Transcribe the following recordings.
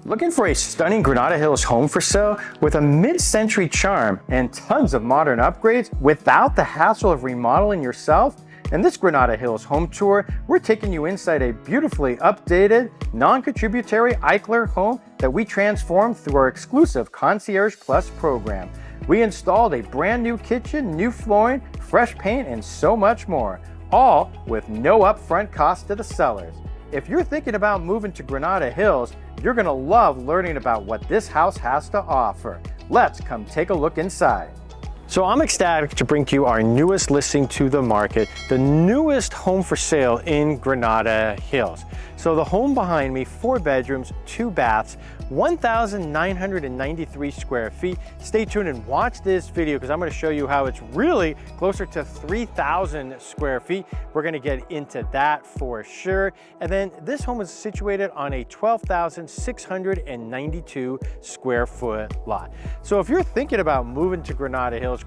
Looking for a stunning Granada Hills home for sale with a mid-century charm and tons of modern upgrades without the hassle of remodeling yourself? In this Granada Hills home tour, we're taking you inside a beautifully updated, non-contributory Eichler home that we transformed through our exclusive Concierge Plus program. We installed a brand new kitchen, new flooring, fresh paint, and so much more, all with no upfront cost to the sellers. If you're thinking about moving to Granada Hills, you're gonna love learning about what this house has to offer. Let's come take a look inside. So I'm ecstatic to bring to you our newest listing to the market, the newest home for sale in Granada Hills. So the home behind me, 4 bedrooms, 2 baths, 1,993 square feet. Stay tuned and watch this video because I'm going to show you how it's really closer to 3,000 square feet. We're going to get into that for sure. And then this home is situated on a 12,692 square foot lot. So if you're thinking about moving to Granada Hills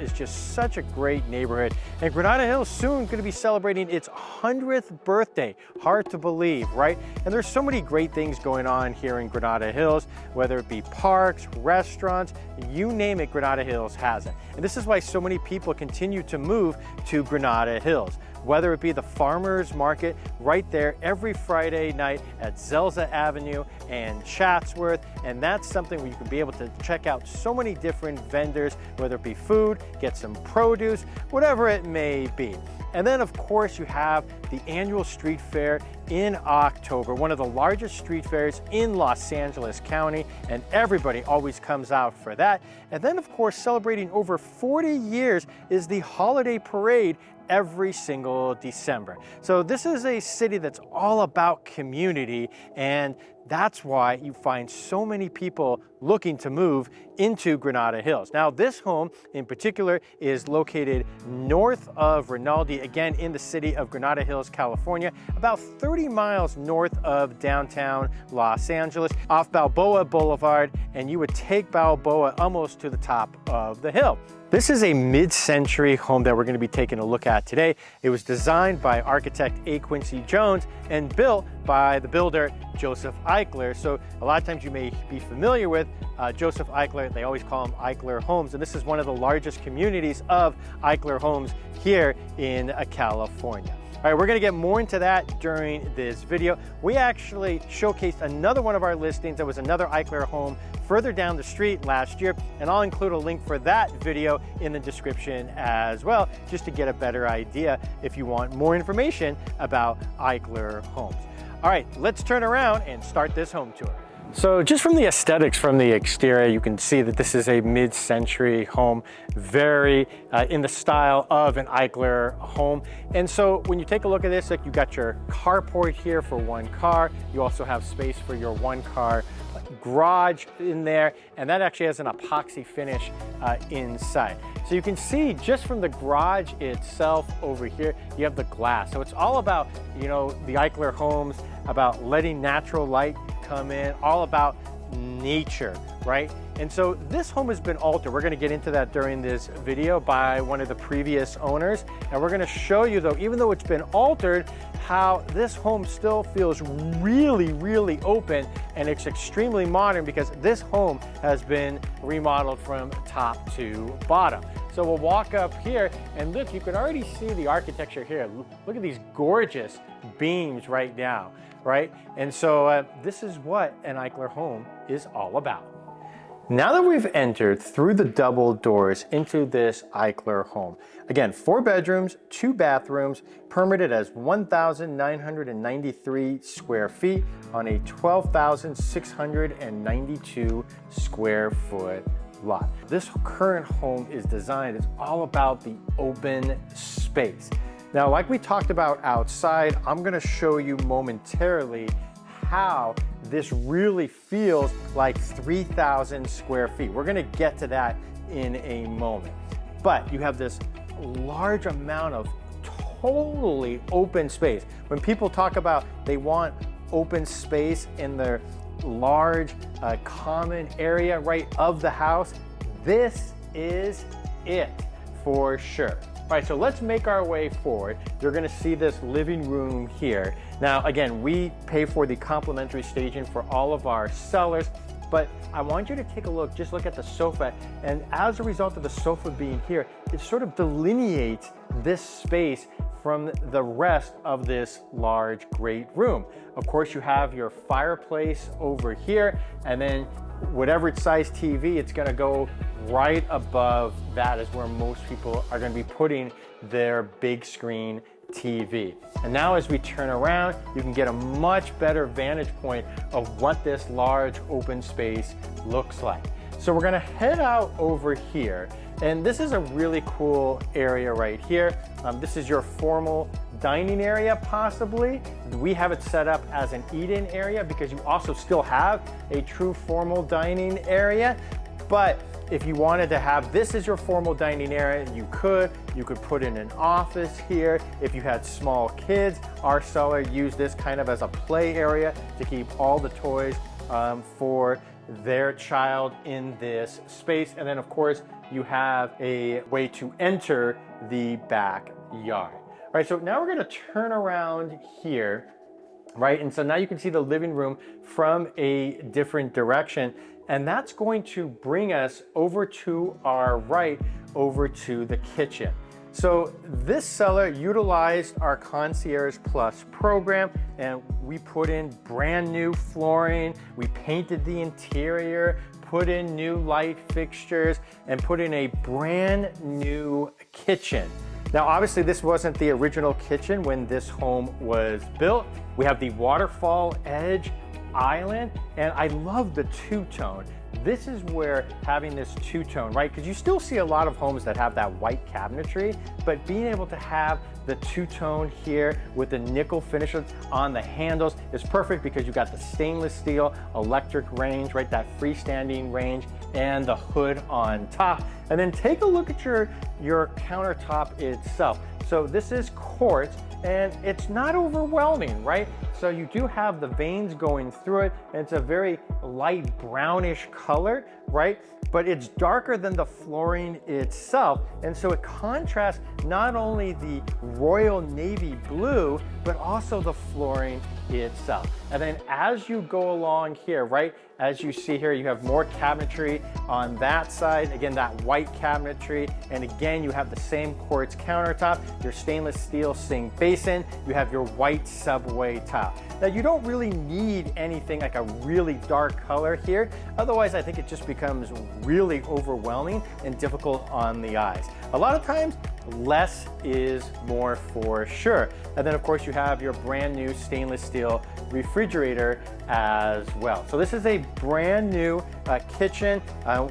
is just such a great neighborhood. And Granada Hills soon going to be celebrating its 100th birthday. Hard to believe, right? And there's so many great things going on here in Granada Hills, whether it be parks, restaurants, you name it, Granada Hills has it. And this is why so many people continue to move to Granada Hills. Whether it be the farmers market right there every Friday night at Zelza Avenue and Chatsworth, and that's something where you can be able to check out so many different vendors, whether it be food, get some produce, whatever it may be. And then of course you have the annual street fair in October, one of the largest street fairs in Los Angeles County, and everybody always comes out for that. And then of course, celebrating over 40 years is the holiday parade every single December. So this is a city that's all about community, and that's why you find so many people looking to move into Granada Hills. Now this home in particular is located north of Remodeled, again in the city of Granada Hills, California, about 30 miles north of downtown Los Angeles, off Balboa Boulevard, and you would take Balboa almost to the top of the hill. This is a mid-century home that we're going to be taking a look at today. It was designed by architect Quincy Jones and built by the builder Joseph Eichler. So a lot of times you may be familiar with Joseph Eichler. They always call him Eichler Homes, and this is one of the largest communities of Eichler Homes here in California. All right, we're gonna get more into that during this video. We actually showcased another one of our listings that was another Eichler home further down the street last year, and I'll include a link for that video in the description as well, just to get a better idea if you want more information about Eichler Homes. All right, let's turn around and start this home tour. So just from the aesthetics from the exterior, you can see that this is a mid-century home, very in the style of an Eichler home. And so when you take a look at this, like you got your carport here for one car. You also have space for your one car garage in there, and that actually has an epoxy finish inside. So you can see just from the garage itself over here, you have the glass. So it's all about, you know, the Eichler homes, about letting natural light come in, all about nature, right? And so this home has been altered. We're gonna get into that during this video by one of the previous owners. And we're gonna show you though, even though it's been altered, how this home still feels really, really open, and it's extremely modern because this home has been remodeled from top to bottom. So we'll walk up here and look, you can already see the architecture here. Look at these gorgeous beams right now, right? And so this is what an Eichler home is all about. Now that we've entered through the double doors into this Eichler home, again, 4 bedrooms, 2 bathrooms, permitted as 1,993 square feet on a 12,692 square foot lot. This current home is designed, it's all about the open space. Now, like we talked about outside, I'm gonna show you momentarily how this really feels like 3,000 square feet. We're gonna get to that in a moment. But you have this large amount of totally open space. When people talk about they want open space in their large common area right of the house, this is it for sure. All right, so let's make our way forward. You're gonna see this living room here. Now, again, we pay for the complimentary staging for all of our sellers, but I want you to take a look, just look at the sofa, and as a result of the sofa being here, it sort of delineates this space from the rest of this large, great room. Of course, you have your fireplace over here, and then whatever size TV, it's gonna go right above that is where most people are gonna be putting their big screen TV. And now as we turn around, you can get a much better vantage point of what this large open space looks like. So we're gonna head out over here, and this is a really cool area right here. This is your formal dining area, possibly. We have it set up as an eat-in area because you also still have a true formal dining area. But if you wanted to have this as your formal dining area, you could put in an office here. If you had small kids, our seller used this kind of as a play area to keep all the toys for their child in this space. And then of course, you have a way to enter the backyard. All right, so now we're gonna turn around here, right? And so now you can see the living room from a different direction. And that's going to bring us over to our right, over to the kitchen. So this seller utilized our Concierge Plus program, and we put in brand new flooring, we painted the interior, put in new light fixtures, and put in a brand new kitchen. Now, obviously this wasn't the original kitchen when this home was built. We have the waterfall-edge island, and I love the two-tone. This is where having this two-tone, right? Because you still see a lot of homes that have that white cabinetry, but being able to have the two-tone here with the nickel finishes on the handles is perfect because you got the stainless steel electric range, right? That freestanding range and the hood on top. And then take a look at your countertop itself. So this is quartz, and it's not overwhelming, right? So you do have the veins going through it, and it's a very light brownish color, right? But it's darker than the flooring itself. And so it contrasts not only the royal navy blue, but also the flooring itself. And then as you go along here, right, as you see here, you have more cabinetry on that side. Again, that white cabinetry. And again, you have the same quartz countertop, your stainless steel sink basin, you have your white subway tile. Now, you don't really need anything like a really dark color here. Otherwise, I think it just becomes really overwhelming and difficult on the eyes. A lot of times, less is more for sure. And then of course you have your brand new stainless steel refrigerator as well. So this is a brand new kitchen.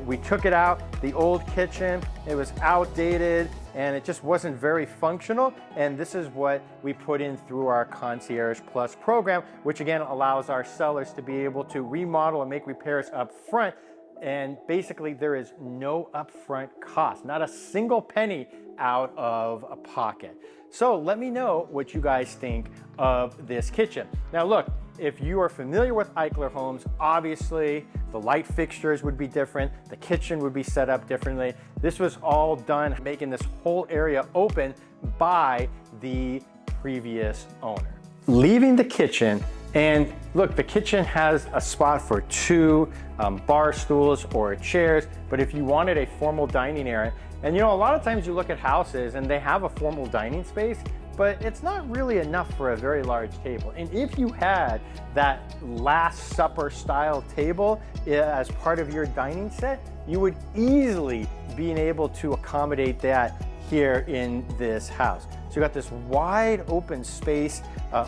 We took it out, the old kitchen, it was outdated and it just wasn't very functional. And this is what we put in through our Concierge Plus program, which again allows our sellers to be able to remodel and make repairs up front. And basically there is no upfront cost, not a single penny out of a pocket. So let me know what you guys think of this kitchen. Now look, if you are familiar with Eichler homes, obviously the light fixtures would be different, the kitchen would be set up differently. This was all done making this whole area open by the previous owner. Leaving the kitchen, and look, the kitchen has a spot for two bar stools or chairs, but if you wanted a formal dining area, and you know, a lot of times you look at houses and they have a formal dining space, but it's not really enough for a very large table. And if you had that Last Supper style table as part of your dining set, you would easily be able to accommodate that here in this house. So you got this wide open space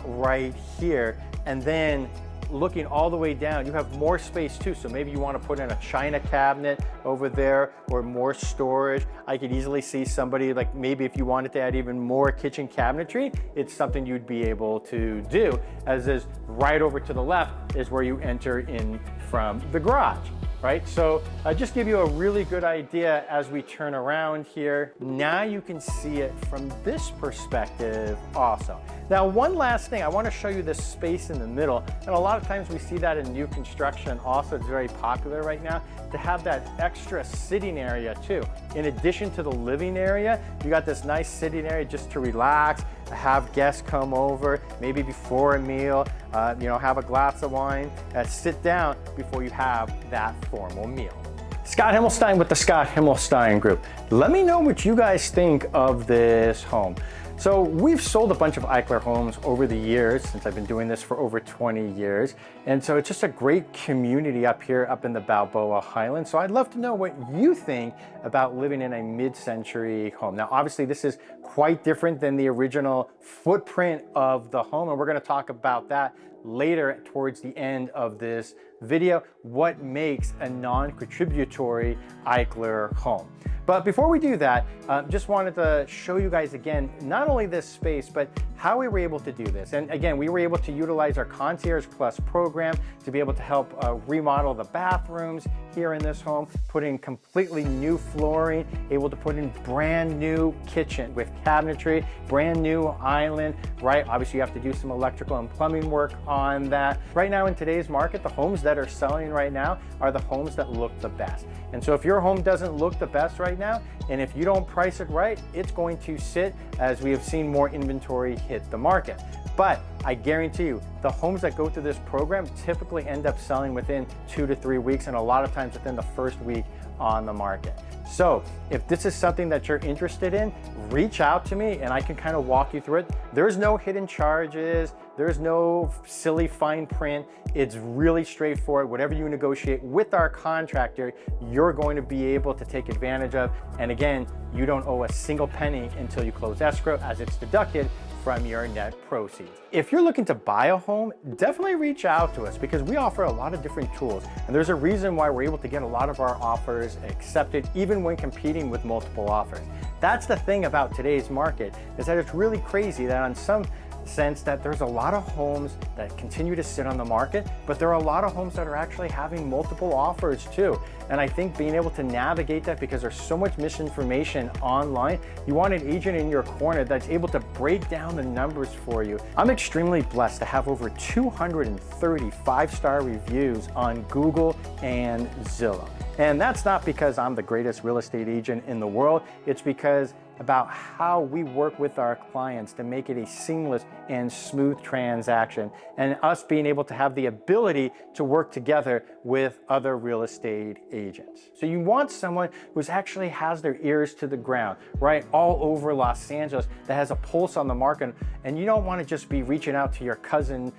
right here, and then looking all the way down, you have more space too. So maybe you want to put in a china cabinet over there or more storage. I could easily see somebody, like maybe if you wanted to add even more kitchen cabinetry, it's something you'd be able to do. As is right over to the left is where you enter in from the garage. right? So just give you a really good idea as we turn around here. Now you can see it from this perspective also. Now, one last thing, I want to show you this space in the middle. And a lot of times we see that in new construction also. It's very popular right now to have that extra sitting area too. In addition to the living area, you got this nice sitting area just to relax, have guests come over, maybe before a meal, have a glass of wine, sit down before you have that formal meal. Scott Himmelstein with the Scott Himmelstein Group. Let me know what you guys think of this home. So we've sold a bunch of Eichler homes over the years since I've been doing this for over 20 years. And so it's just a great community up here, up in the Balboa Highlands. So I'd love to know what you think about living in a mid-century home. Now, obviously this is quite different than the original footprint of the home. And we're gonna talk about that later towards the end of this video, what makes a non-contributory Eichler home. But before we do that, just wanted to show you guys again, not only this space, but how we were able to do this. And again, we were able to utilize our Concierge Plus program to be able to help remodel the bathrooms here in this home, put in completely new flooring, able to put in brand new kitchen with cabinetry, brand new island, right? Obviously you have to do some electrical and plumbing work on that. Right now in today's market, the homes that are selling right now are the homes that look the best. And so if your home doesn't look the best right now, and if you don't price it right, it's going to sit as we have seen more inventory hit the market. But I guarantee you, the homes that go through this program typically end up selling within 2 to 3 weeks, and a lot of times within the first week on the market. So if this is something that you're interested in, reach out to me and I can kind of walk you through it. There's no hidden charges. There's no silly fine print. It's really straightforward. Whatever you negotiate with our contractor, you're going to be able to take advantage of. And again, you don't owe a single penny until you close escrow, as it's deducted from your net proceeds. If you're looking to buy a home, definitely reach out to us because we offer a lot of different tools. And there's a reason why we're able to get a lot of our offers accepted, even when competing with multiple offers. That's the thing about today's market, is that it's really crazy that on some sense that there's a lot of homes that continue to sit on the market, but there are a lot of homes that are actually having multiple offers too. And I think being able to navigate that, because there's so much misinformation online, you want an agent in your corner that's able to break down the numbers for you. I'm extremely blessed to have over 230 5-star reviews on Google and Zillow. And that's not because I'm the greatest real estate agent in the world. It's because about how we work with our clients to make it a seamless and smooth transaction, and us being able to have the ability to work together with other real estate agents. So you want someone who actually has their ears to the ground, right? All over Los Angeles, that has a pulse on the market. And you don't want to just be reaching out to your cousin,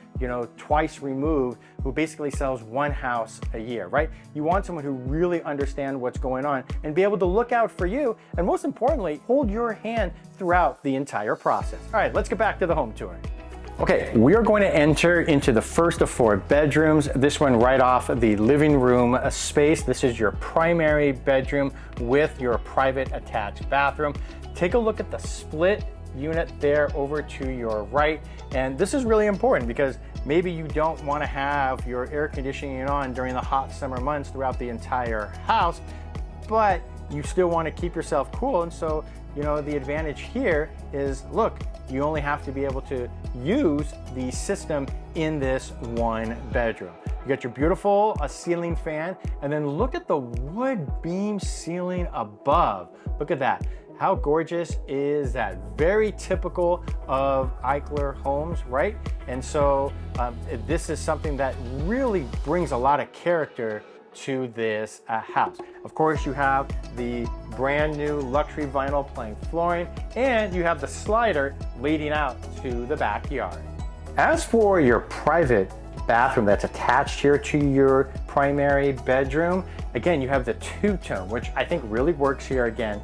twice removed, who basically sells one house a year, right? You want someone who really understands what's going on and be able to look out for you, and most importantly, hold your hand throughout the entire process. All right, let's get back to the home tour. Okay, we are going to enter into the first of 4 bedrooms. This one right off the living room space. This is your primary bedroom with your private attached bathroom. Take a look at the split unit there over to your right. And this is really important because maybe you don't want to have your air conditioning on during the hot summer months throughout the entire house, but you still want to keep yourself cool. And so, the advantage here is, look, you only have to be able to use the system in this one bedroom. You got your beautiful ceiling fan, and then look at the wood beam ceiling above. Look at that. How gorgeous is that? Very typical of Eichler homes, right? And so this is something that really brings a lot of character to this house. Of course, you have the brand new luxury vinyl plank flooring, and you have the slider leading out to the backyard. As for your private bathroom that's attached here to your primary bedroom, again, you have the two-tone, which I think really works here again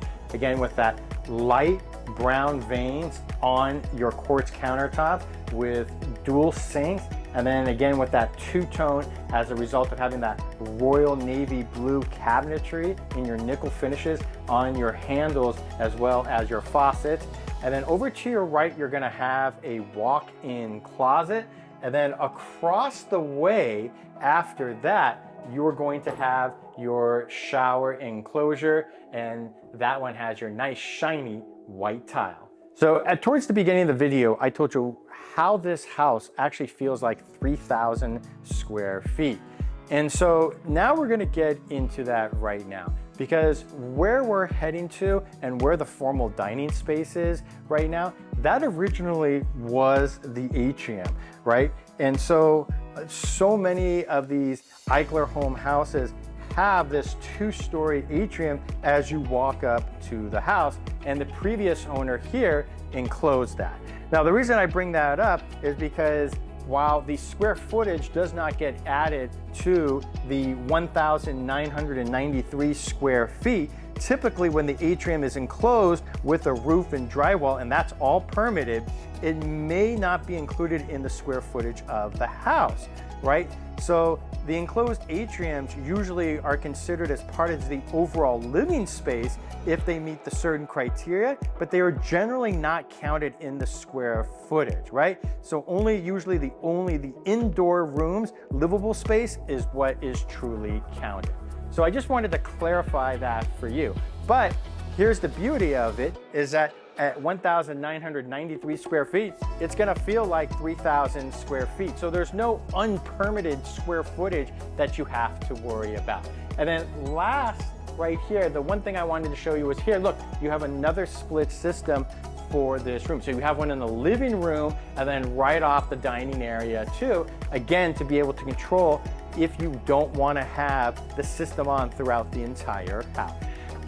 with that light brown veins on your quartz countertop with dual sinks, and then again with that two-tone as a result of having that royal navy blue cabinetry in your nickel finishes on your handles as well as your faucets. And then over to your right, you're gonna have a walk-in closet, and then across the way after that, you're going to have your shower enclosure, and that one has your nice shiny white tile. So towards the beginning of the video, I told you how this house actually feels like 3,000 square feet. And so now we're gonna get into that right now, because where we're heading to and where the formal dining space is right now, that originally was the atrium, right? And so many of these Eichler home houses have this 2-story atrium as you walk up to the house, and the previous owner here enclosed that. Now, the reason I bring that up is because while the square footage does not get added to the 1,993 square feet, typically when the atrium is enclosed with a roof and drywall, and that's all permitted, it may not be included in the square footage of the house, right? So the enclosed atriums usually are considered as part of the overall living space if they meet the certain criteria, but they are generally not counted in the square footage, right? So usually the indoor rooms, livable space, is what is truly counted. So I just wanted to clarify that for you. But here's the beauty of it, is that at 1,993 square feet, it's gonna feel like 3,000 square feet. So there's no unpermitted square footage that you have to worry about. And then last, right here, the one thing I wanted to show you was here, look, you have another split system for this room. So you have one in the living room and then right off the dining area too, again, to be able to control if you don't wanna have the system on throughout the entire house.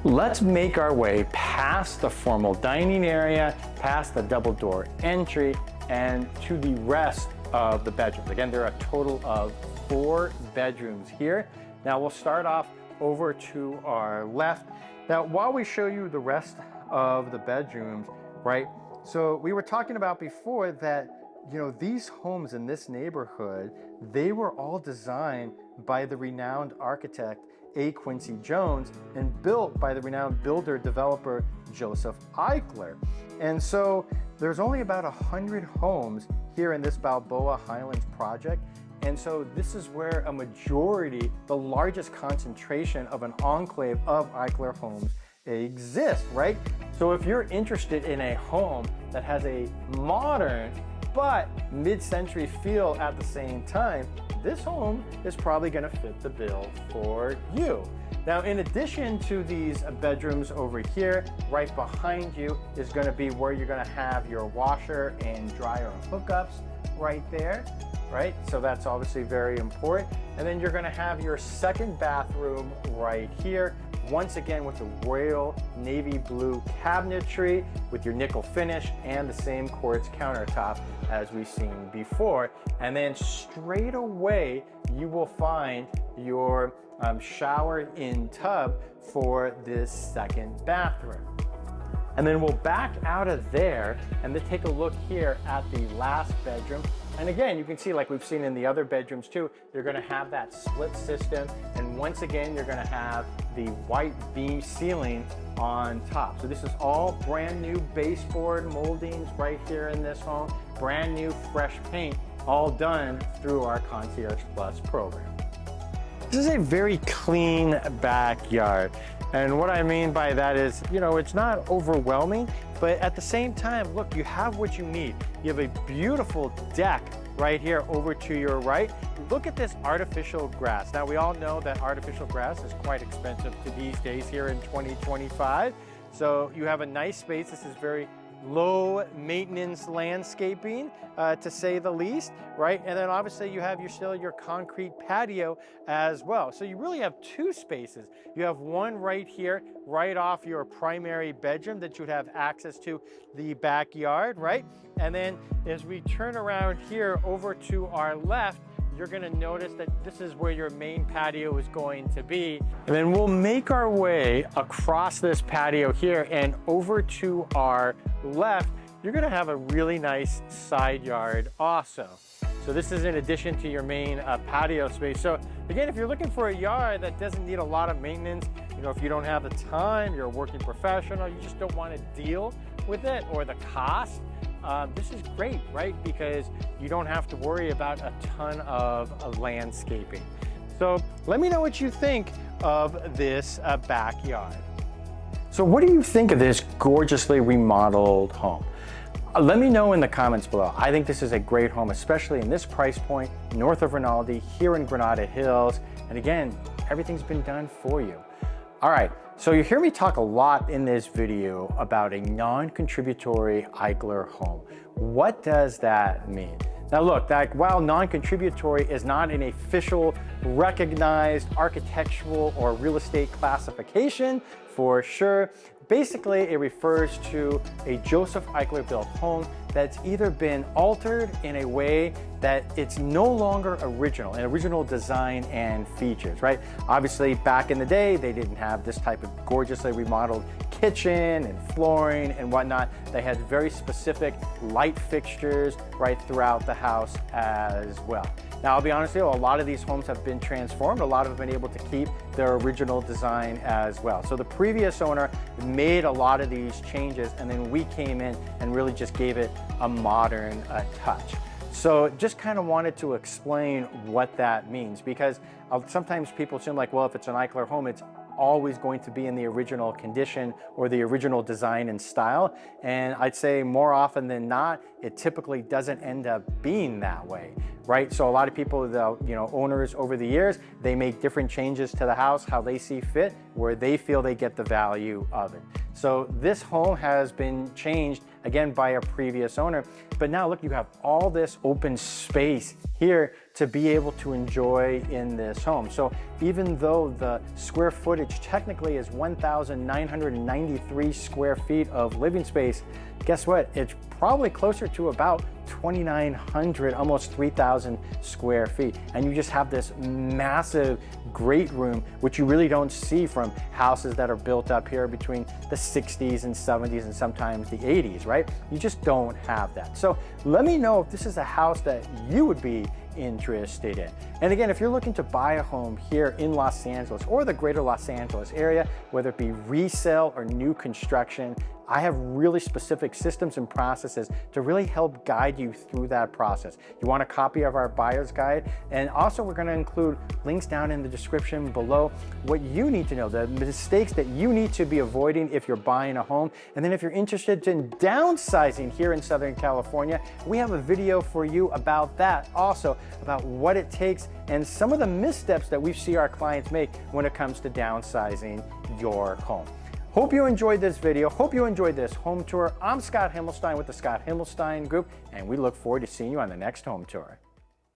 Let's make our way past the formal dining area, past the double door entry, and to the rest of the bedrooms. Again, there are a total of 4 bedrooms here. Now we'll start off over to our left. Now, while we show you the rest of the bedrooms, right? So we were talking about before that, you know, these homes in this neighborhood, they were all designed by the renowned architect Quincy Jones and built by the renowned builder developer Joseph Eichler. And so there's only about 100 homes here in this Balboa Highlands project. And so this is where a majority, the largest concentration of an enclave of Eichler homes exists, right? So if you're interested in a home that has a modern but mid-century feel at the same time, this home is probably gonna fit the bill for you. Now, in addition to these bedrooms over here, right behind you is gonna be where you're gonna have your washer and dryer hookups right there, right? So that's obviously very important. And then you're gonna have your second bathroom right here, once again with the royal navy blue cabinetry with your nickel finish and the same quartz countertop as we've seen before. And then straight away, you will find your shower in tub for this second bathroom. And then we'll back out of there and then take a look here at the last bedroom. And again, you can see, like we've seen in the other bedrooms too, you're gonna have that split system. And once again, you're gonna have the white beam ceiling on top. So this is all brand new baseboard moldings right here in this home, brand new fresh paint, all done through our Concierge Plus program. This is a very clean backyard. And what I mean by that is, you know, it's not overwhelming, but at the same time, look, you have what you need. You have a beautiful deck right here over to your right. Look at this artificial grass. Now, we all know that artificial grass is quite expensive these days here in 2025. So you have a nice space. This is very low maintenance landscaping, to say the least, right? And then obviously you have still your concrete patio as well. So you really have 2 spaces. You have one right here, right off your primary bedroom that you would have access to the backyard, right? And then as we turn around here over to our left, you're gonna notice that this is where your main patio is going to be. And then we'll make our way across this patio here and over to our left, you're gonna have a really nice side yard also. So this is in addition to your main patio space. So again, if you're looking for a yard that doesn't need a lot of maintenance, you know, if you don't have the time, you're a working professional, you just don't wanna deal with it or the cost, this is great, right? Because you don't have to worry about a ton of landscaping. So let me know what you think of this backyard. So what do you think of this gorgeously remodeled home? Let me know in the comments below. I think this is a great home, especially in this price point, north of Rinaldi, here in Granada Hills. And again, everything's been done for you. All right, so you hear me talk a lot in this video about a non-contributory Eichler home. What does that mean? Now look, while non-contributory is not an official recognized architectural or real estate classification for sure, basically it refers to a Joseph Eichler built home that's either been altered in a way that it's no longer original, an original design and features, right? Obviously back in the day, they didn't have this type of gorgeously remodeled kitchen and flooring and whatnot. They had very specific light fixtures right throughout the house as well. Now, I'll be honest with you, a lot of these homes have been transformed. A lot have been able to keep their original design as well. So the previous owner made a lot of these changes, and then we came in and really just gave it a modern touch. So just kind of wanted to explain what that means, because sometimes people assume like, well, if it's an Eichler home, it's always going to be in the original condition or the original design and style. And I'd say more often than not, it typically doesn't end up being that way, right? So a lot of people, owners over the years, they make different changes to the house, how they see fit, where they feel they get the value of it. So this home has been changed again by a previous owner, but now look, you have all this open space here to be able to enjoy in this home. So even though the square footage technically is 1,993 square feet of living space, guess what? It's probably closer to about 2,900, almost 3,000 square feet. And you just have this massive great room, which you really don't see from houses that are built up here between the 60s and 70s and sometimes the 80s, right? You just don't have that. So let me know if this is a house that you would be interested in. And again, if you're looking to buy a home here in Los Angeles or the greater Los Angeles area, whether it be resale or new construction, I have really specific systems and processes to really help guide you through that process. You want a copy of our buyer's guide, and also we're going to include links down in the description below, what you need to know, the mistakes that you need to be avoiding if you're buying a home. And then if you're interested in downsizing here in Southern California, we have a video for you about that also, about what it takes and some of the missteps that we see our clients make when it comes to downsizing your home. Hope you enjoyed this video. Hope you enjoyed this home tour. I'm Scott Himmelstein with the Scott Himmelstein Group, and we look forward to seeing you on the next home tour.